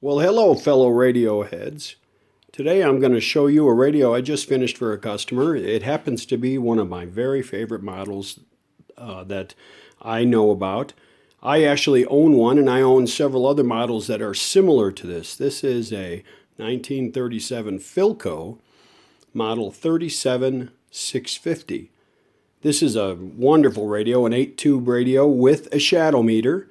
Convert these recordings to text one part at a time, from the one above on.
Well, hello, fellow radio heads. Today I'm going to show you a radio I just finished for a customer. It happens to be one of my very favorite models that I know about. I actually own one, and I own several other models that are similar to this. This is a 1937 Philco Model 37650. This is a wonderful radio, an 8-tube radio with a shadow meter.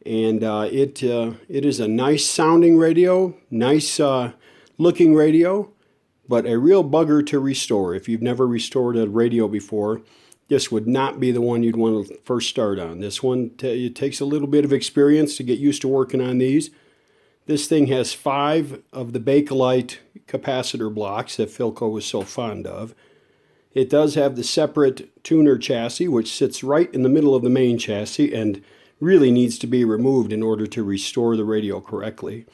And it is a nice sounding radio, nice looking radio, but a real bugger to restore. If you've never restored a radio before, this would not be the one you'd want to first start on. This one, it takes a little bit of experience to get used to working on these. This thing has 5 of the Bakelite capacitor blocks that Philco was so fond of. It does have the separate tuner chassis, which sits right in the middle of the main chassis and really needs to be removed in order to restore the radio correctly.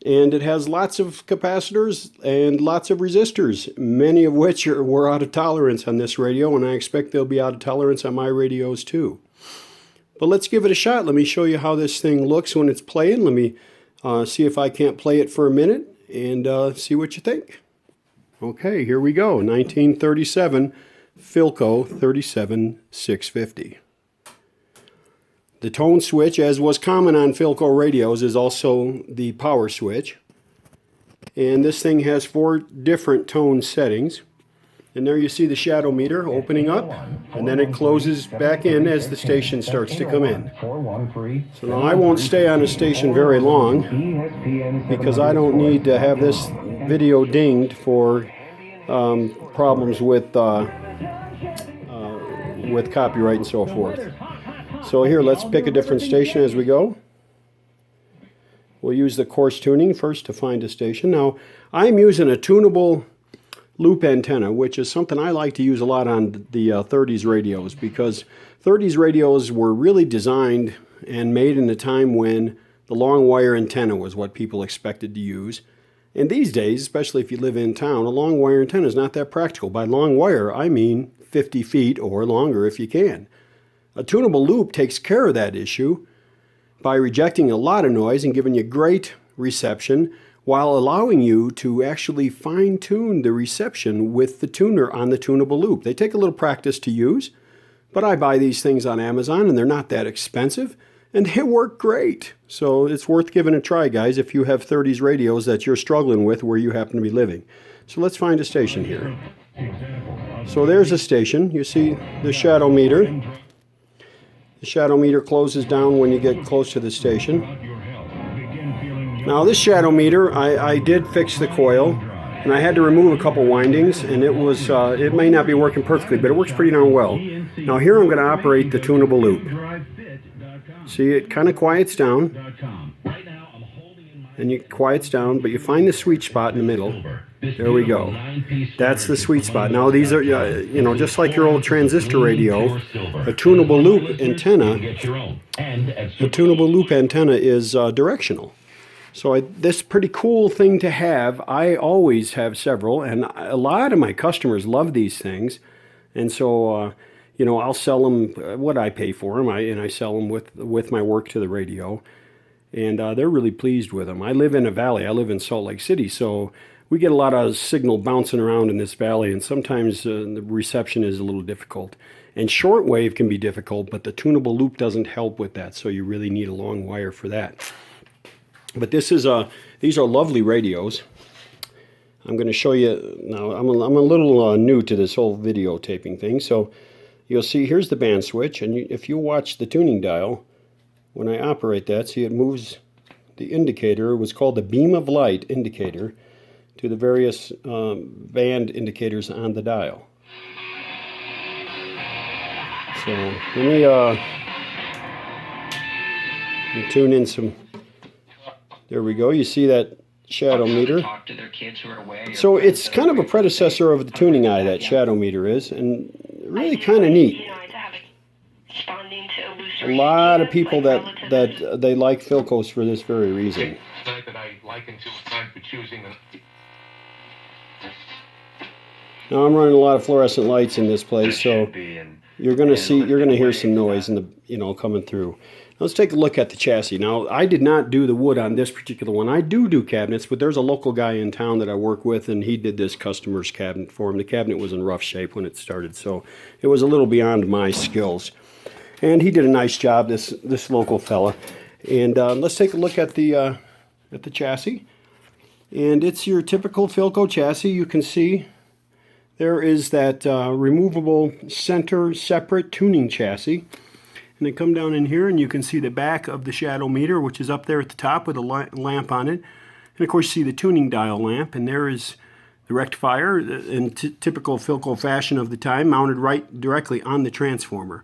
And it has lots of capacitors and lots of resistors, many of which were out of tolerance on this radio, and I expect they'll be out of tolerance on my radios too. But let's give it a shot. Let me show you how this thing looks when it's playing. Let me see if I can't play it for a minute and see what you think. Okay, here we go. 1937 Philco 37650. The tone switch, as was common on Philco radios, is also the power switch. And this thing has 4 different tone settings. And there you see the shadow meter opening up, and then it closes back in as the station starts to come in. So now I won't stay on a station very long because I don't need to have this video dinged for problems with copyright and so forth. So here, let's pick a different station as we go. We'll use the coarse tuning first to find a station. Now, I'm using a tunable loop antenna, which is something I like to use a lot on the 30s radios, because 30s radios were really designed and made in a time when the long wire antenna was what people expected to use. And these days, especially if you live in town, a long wire antenna is not that practical. By long wire, I mean 50 feet or longer if you can. A tunable loop takes care of that issue by rejecting a lot of noise and giving you great reception while allowing you to actually fine-tune the reception with the tuner on the tunable loop. They take a little practice to use, but I buy these things on Amazon and they're not that expensive and they work great. So it's worth giving a try, guys, if you have 30s radios that you're struggling with where you happen to be living. So let's find a station here. So there's a station. You see the shadow meter. The shadow meter closes down when you get close to the station. Now this shadow meter, I did fix the coil, and I had to remove a couple windings, and it may not be working perfectly, but it works pretty darn well. Now here I'm going to operate the tunable loop. See, it kind of quiets down, and it quiets down, but you find the sweet spot in the middle. There we go. That's the sweet spot. Now these are, just like your old transistor radio, a tunable loop antenna. The tunable loop antenna is directional. So this pretty cool thing to have. I always have several, and a lot of my customers love these things. And so, I'll sell them what I pay for them, and I sell them with my work to the radio. And they're really pleased with them. I live in a valley. I live in Salt Lake City, so we get a lot of signal bouncing around in this valley, and sometimes the reception is a little difficult. And shortwave can be difficult, but the tunable loop doesn't help with that, so you really need a long wire for that. But these are lovely radios. I'm going to show you now. I'm a little new to this whole videotaping thing, so you'll see here's the band switch, and if you watch the tuning dial, when I operate that, see it moves the indicator. It was called the beam of light indicator to the various band indicators on the dial. So let me tune in some. There we go. You see that shadow meter. So it's kind of a predecessor of the tuning eye, that shadow meter is, and really kind of neat. A lot of people that they like Philcos for this very reason. Now I'm running a lot of fluorescent lights in this place, so you're going to hear some noise in the coming through. Let's take a look at the chassis. Now, I did not do the wood on this particular one. I do cabinets, but there's a local guy in town that I work with, and he did this customer's cabinet for him. The cabinet was in rough shape when it started, so it was a little beyond my skills. And he did a nice job, this local fella. And let's take a look at the chassis. And it's your typical Philco chassis. You can see there is that removable center separate tuning chassis. And then come down in here and you can see the back of the shadow meter, which is up there at the top with a lamp on it. And of course you see the tuning dial lamp, and there is the rectifier in typical Philco fashion of the time, mounted right directly on the transformer.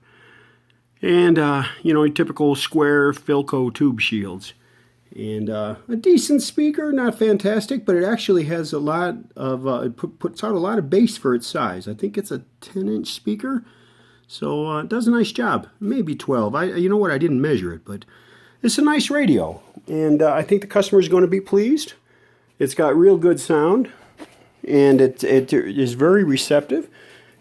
And you know, typical square Philco tube shields. And a decent speaker, not fantastic, but it actually has a lot of, it puts out a lot of bass for its size. I think it's a 10-inch speaker. So it does a nice job. Maybe 12. You know what? I didn't measure it, but it's a nice radio. And I think the customer is going to be pleased. It's got real good sound. And it is very receptive.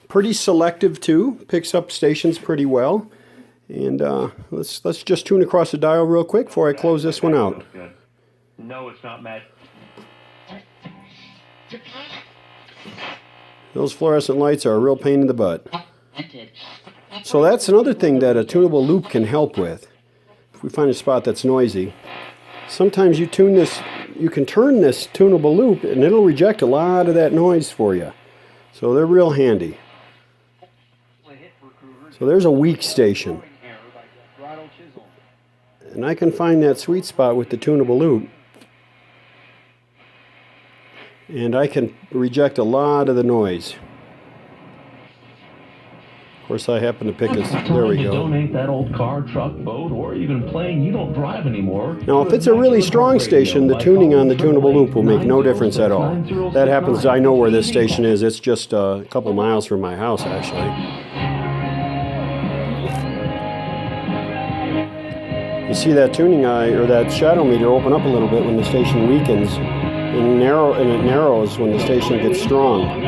Pretty selective, too. Picks up stations pretty well. And let's just tune across the dial real quick before I close this one out. No, it's not, Matt. Those fluorescent lights are a real pain in the butt. So that's another thing that a tunable loop can help with. If we find a spot that's noisy, sometimes you can turn this tunable loop and it'll reject a lot of that noise for you. So they're real handy. So there's a weak station. And I can find that sweet spot with the tunable loop. And I can reject a lot of the noise. Of course, I happen to pick this. There we go. Donate that old car, truck, boat, or even plane you don't drive anymore. Now, if it's a really strong station, the tuning on the tunable loop will make no difference at all. That happens. I know where this station is. It's just a couple miles from my house, actually. You see that tuning eye or that shadow meter open up a little bit when the station weakens, and it narrows when the station gets strong.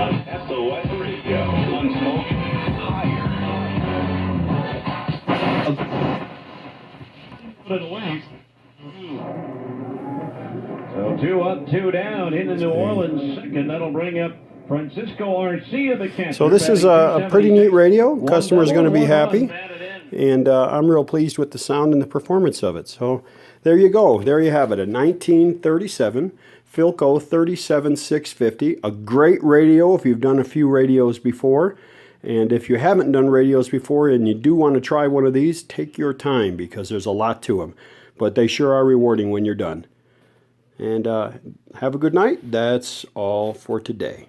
So 2 up, 2 down in the New Orleans second. That'll bring up Francisco Arcia, the catcher. So this is a pretty neat radio. Customer's going to be happy. And I'm real pleased with the sound and the performance of it. So there you go. There you have it. A 1937 Philco 37650. A great radio if you've done a few radios before. And if you haven't done radios before and you do want to try one of these, take your time because there's a lot to them. But they sure are rewarding when you're done. And have a good night. That's all for today.